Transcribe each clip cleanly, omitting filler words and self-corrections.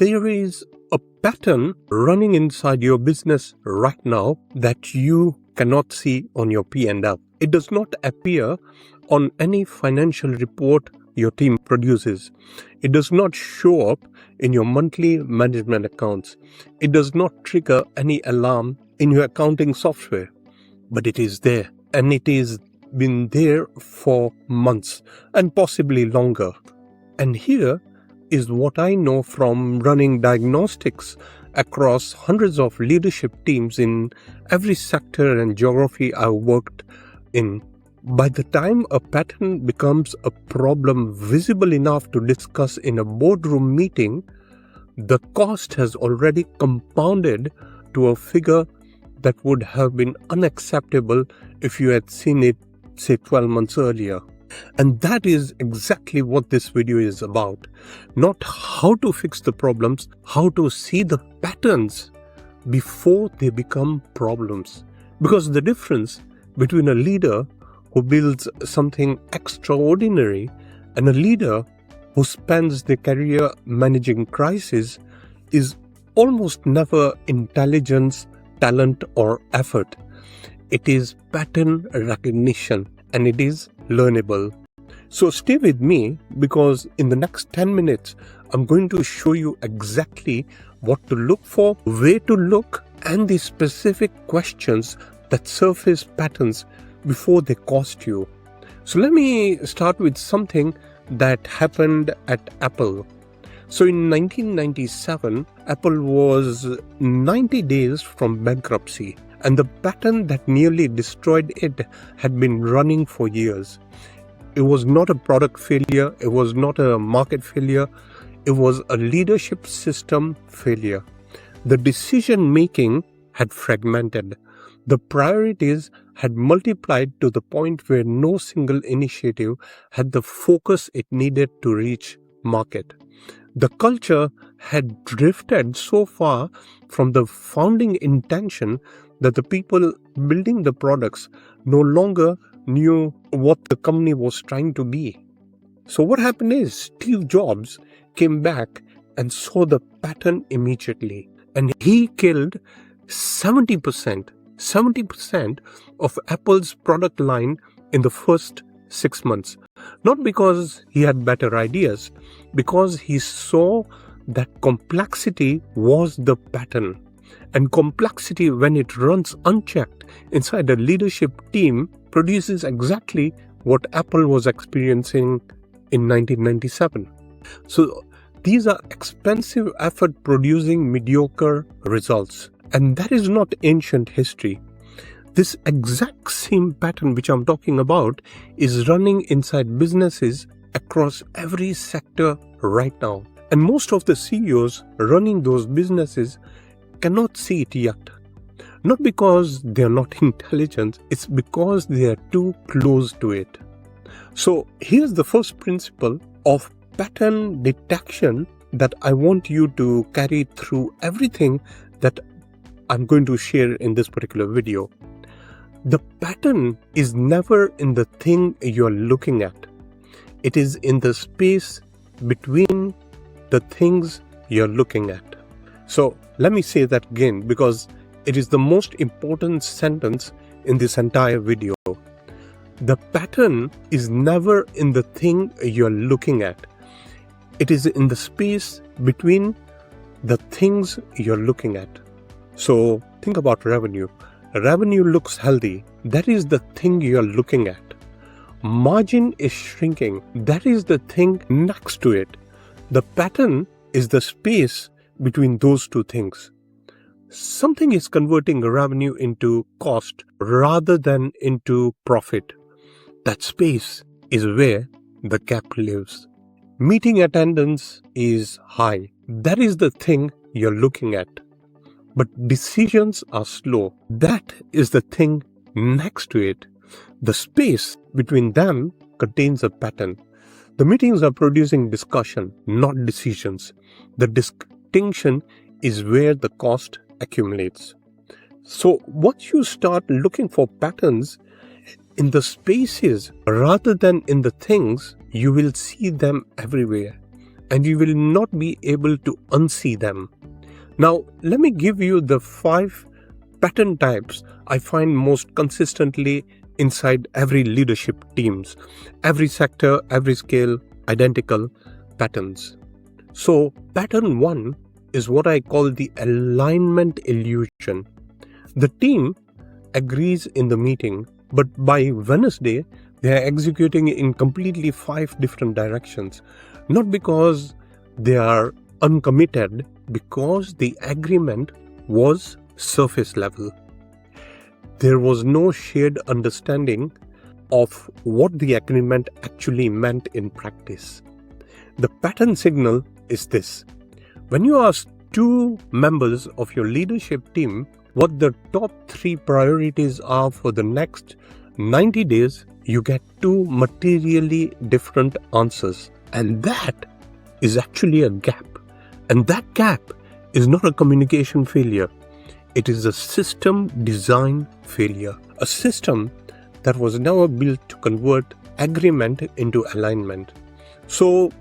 there is a pattern running inside your business right now that you cannot see on your P&L. It does not appear on any financial report your team produces. It does not show up in your monthly management accounts. It does not trigger any alarm in your accounting software. But it is there, and it has been there for months and possibly longer. And here is what I know from running diagnostics across hundreds of leadership teams in every sector and geography I've worked in. By the time a pattern becomes a problem visible enough to discuss in a boardroom meeting, the cost has already compounded to a figure that would have been unacceptable if you had seen it, say, 12 months earlier. And that is exactly what this video is about. Not how to fix the problems, how to see the patterns before they become problems. Because the difference between a leader who builds something extraordinary and a leader who spends their career managing crises is almost never intelligence, talent, or effort. It is pattern recognition, and it is learnable. So stay with me, because in the next 10 minutes, I'm going to show you exactly what to look for, where to look, and the specific questions that surface patterns before they cost you. So let me start with something that happened at Apple. So in 1997, Apple was 90 days from bankruptcy, and the pattern that nearly destroyed it had been running for years. It was not a product failure, it was not a market failure, it was a leadership system failure. The decision making had fragmented. The priorities had multiplied to the point where no single initiative had the focus it needed to reach market. The culture had drifted so far from the founding intention that the people building the products no longer knew what the company was trying to be. So what happened is Steve Jobs came back and saw the pattern immediately, and he killed 70% of Apple's product line in the first 6 months. Not because he had better ideas, because he saw that complexity was the pattern. And complexity, when it runs unchecked inside a leadership team, produces exactly what Apple was experiencing in 1997. So these are expensive effort producing mediocre results. And that is not ancient history. This exact same pattern which I'm talking about is running inside businesses across every sector right now. And most of the CEOs running those businesses cannot see it yet. Not because they are not intelligent, it's because they are too close to it. So here's the first principle of pattern detection that I want you to carry through everything that I'm going to share in this particular video. The pattern is never in the thing you're looking at. It is in the space between the things you're looking at. So let me say that again, because it is the most important sentence in this entire video. The pattern is never in the thing you're looking at. It is in the space between the things you're looking at. So think about revenue. Revenue looks healthy. That is the thing you're looking at. Margin is shrinking. That is the thing next to it. The pattern is the space between those two things. Something is converting revenue into cost rather than into profit. That space is where the gap lives. Meeting attendance is high. That is the thing you're looking at. But decisions are slow. That is the thing next to it. The space between them contains a pattern. The meetings are producing discussion, not decisions. The distinction is where the cost accumulates. So once you start looking for patterns in the spaces rather than in the things, you will see them everywhere. and you will not be able to unsee them. Now, let me give you the 5 pattern types I find most consistently inside every leadership teams, every sector, every scale, identical patterns. So, pattern 1 is what I call the alignment illusion. The team agrees in the meeting, but by Wednesday, they are executing in completely 5 different directions. Not because they are uncommitted, because the agreement was surface level. There was no shared understanding of what the agreement actually meant in practice. The pattern signal is this. When you ask 2 members of your leadership team what the top 3 priorities are for the next 90 days, you get 2 materially different answers. And that is actually a gap. And that gap is not a communication failure. It is a system design failure. A system that was never built to convert agreement into alignment. So,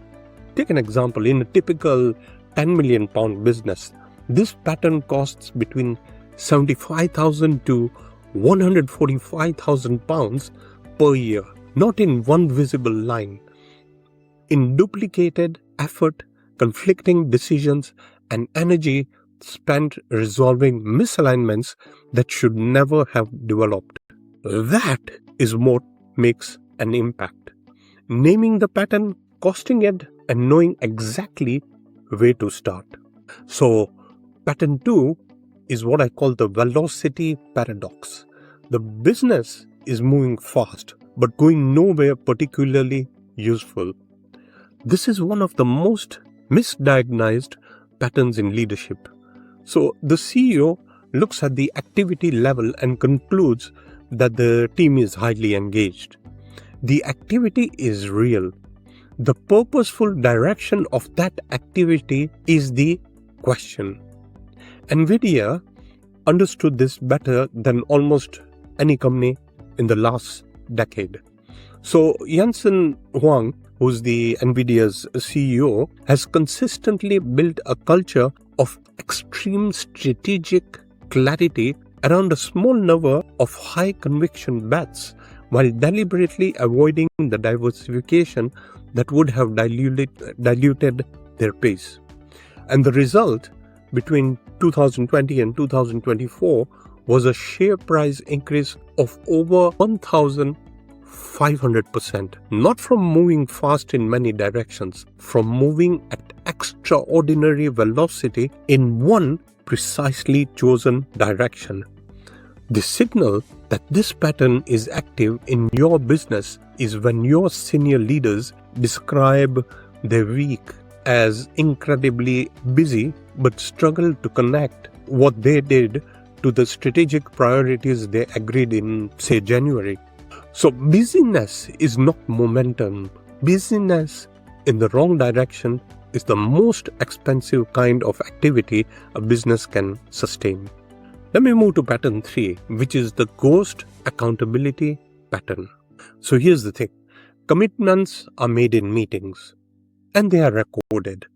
take an example. In a typical £10 million business, this pattern costs between £75,000 to £145,000 per year, not in one visible line. In duplicated effort, conflicting decisions, and energy spent resolving misalignments that should never have developed. That is what makes an impact. Naming the pattern, costing it, and knowing exactly where to start. So, pattern 2 is what I call the velocity paradox. The business is moving fast, but going nowhere particularly useful. This is one of the most misdiagnosed patterns in leadership. So, the CEO looks at the activity level and concludes that the team is highly engaged. The activity is real. The purposeful direction of that activity is the question. NVIDIA understood this better than almost any company in the last decade. So Jensen Huang, who's the NVIDIA's CEO, has consistently built a culture of extreme strategic clarity around a small number of high conviction bets, while deliberately avoiding the diversification that would have diluted their pace. And the result between 2020 and 2024 was a share price increase of over 1,500%. Not from moving fast in many directions, from moving at extraordinary velocity in one precisely chosen direction. The signal that this pattern is active in your business is when your senior leaders describe their week as incredibly busy but struggle to connect what they did to the strategic priorities they agreed in, say, January. So busyness is not momentum. Busyness in the wrong direction is the most expensive kind of activity a business can sustain. Let me move to pattern 3, which is the ghost accountability pattern. So here's the thing. Commitments are made in meetings and they are recorded.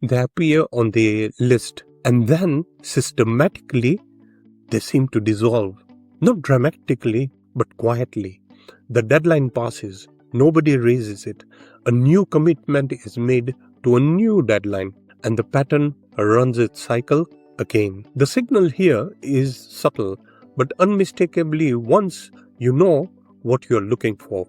They appear on the list and then systematically they seem to dissolve. Not dramatically, but quietly. The deadline passes. Nobody raises it. A new commitment is made to a new deadline and the pattern runs its cycle again. The signal here is subtle, but unmistakably once you know what you're looking for.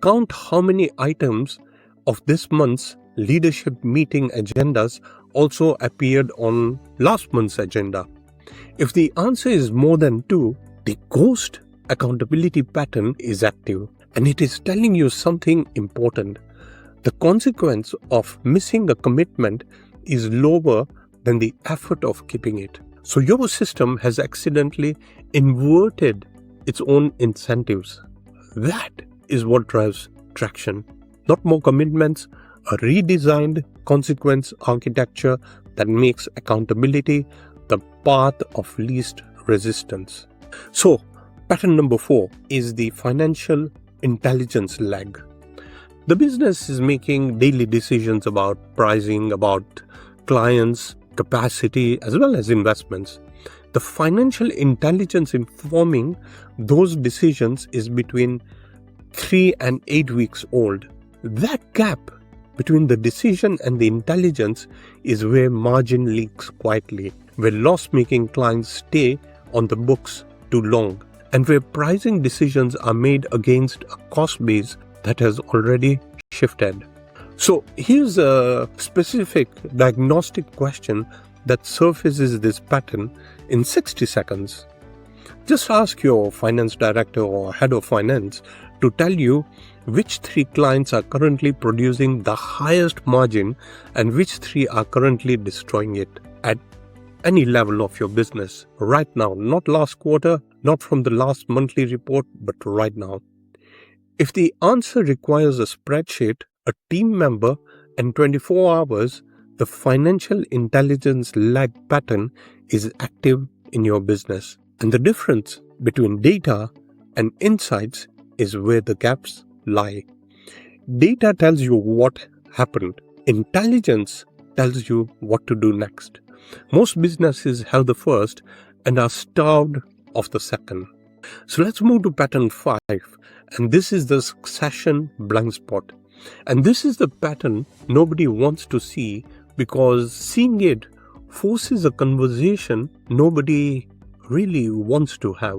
Count how many items of this month's leadership meeting agendas also appeared on last month's agenda. If the answer is more than 2, the ghost accountability pattern is active and it is telling you something important. The consequence of missing a commitment is lower than the effort of keeping it. So your system has accidentally inverted its own incentives. That is what drives traction. Not more commitments, a redesigned consequence architecture that makes accountability the path of least resistance. So, pattern number 4 is the financial intelligence lag. The business is making daily decisions about pricing, about clients, capacity, as well as investments. The financial intelligence informing those decisions is between 3 and 8 weeks old. That gap between the decision and the intelligence is where margin leaks quietly, where loss-making clients stay on the books too long, and where pricing decisions are made against a cost base that has already shifted. So here's a specific diagnostic question that surfaces this pattern in 60 seconds. Just ask your finance director or head of finance to tell you which 3 clients are currently producing the highest margin and which 3 are currently destroying it at any level of your business right now, not last quarter, not from the last monthly report, but right now. If the answer requires a spreadsheet, a team member, and 24 hours, the financial intelligence lag pattern is active in your business. And the difference between data and insights is where the gaps lie. Data tells you what happened. Intelligence tells you what to do next. Most businesses have the first and are starved of the second. So let's move to pattern 5. And this is the succession blind spot. And this is the pattern nobody wants to see, because seeing it forces a conversation nobody really wants to have.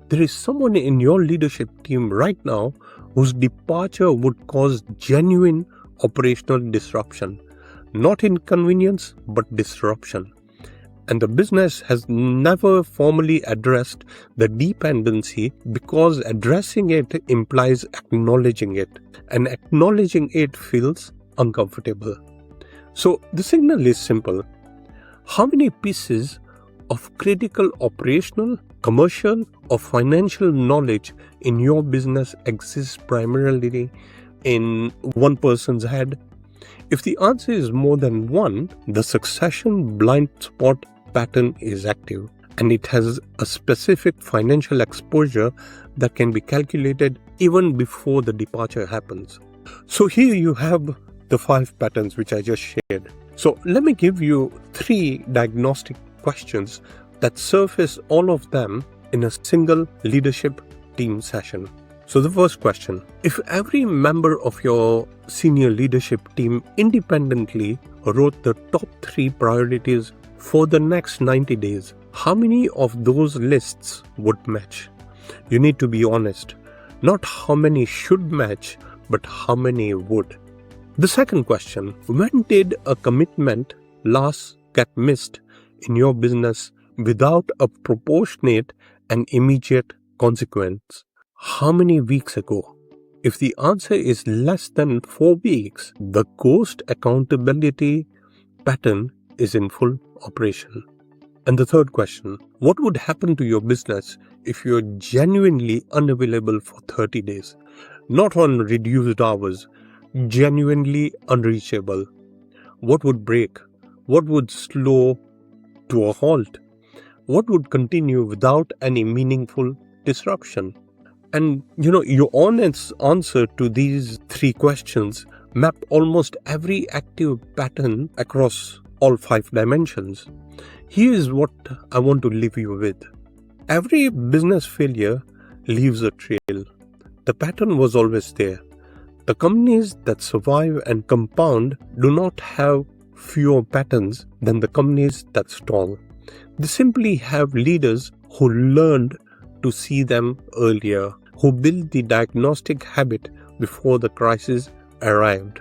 There is someone in your leadership team right now whose departure would cause genuine operational disruption. Not inconvenience, but disruption. And the business has never formally addressed the dependency, because addressing it implies acknowledging it. And acknowledging it feels uncomfortable. So the signal is simple. How many pieces of critical operational, commercial, or financial knowledge in your business exists primarily in one person's head? If the answer is more than one, the succession blind spot pattern is active, and it has a specific financial exposure that can be calculated even before the departure happens. So here you have the 5 patterns which I just shared. So let me give you 3 diagnostic questions that surface all of them in a single leadership team session. So the first question: if every member of your senior leadership team independently wrote the top 3 priorities for the next 90 days, how many of those lists would match? You need to be honest. Not how many should match, but how many would. The second question: when did a commitment last get missed in your business without a proportionate and immediate consequence? How many weeks ago? If the answer is less than 4 weeks, the ghost accountability pattern is in full operation. And the third question: what would happen to your business if you're genuinely unavailable for 30 days? Not on reduced hours, genuinely unreachable. What would break? What would slow to a halt? What would continue without any meaningful disruption? And your honest answer to these 3 questions map almost every active pattern across all 5 dimensions. Here is what I want to leave you with. Every business failure leaves a trail. The pattern was always there. The companies that survive and compound do not have fewer patterns than the companies that stall. They simply have leaders who learned to see them earlier, who built the diagnostic habit before the crisis arrived.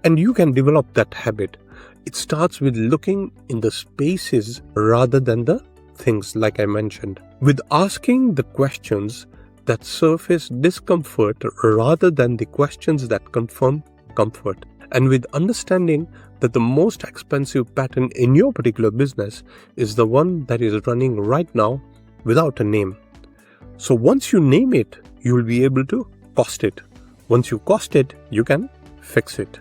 And you can develop that habit. It starts with looking in the spaces rather than the things, like I mentioned, with asking the questions that surface discomfort rather than the questions that confirm comfort, and with understanding that the most expensive pattern in your particular business is the one that is running right now without a name. So once you name it, you will be able to cost it. Once you cost it, you can fix it.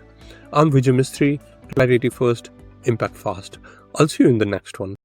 I'm Vijay Mistri, Clarity First, Impact Fast. I'll see you in the next one.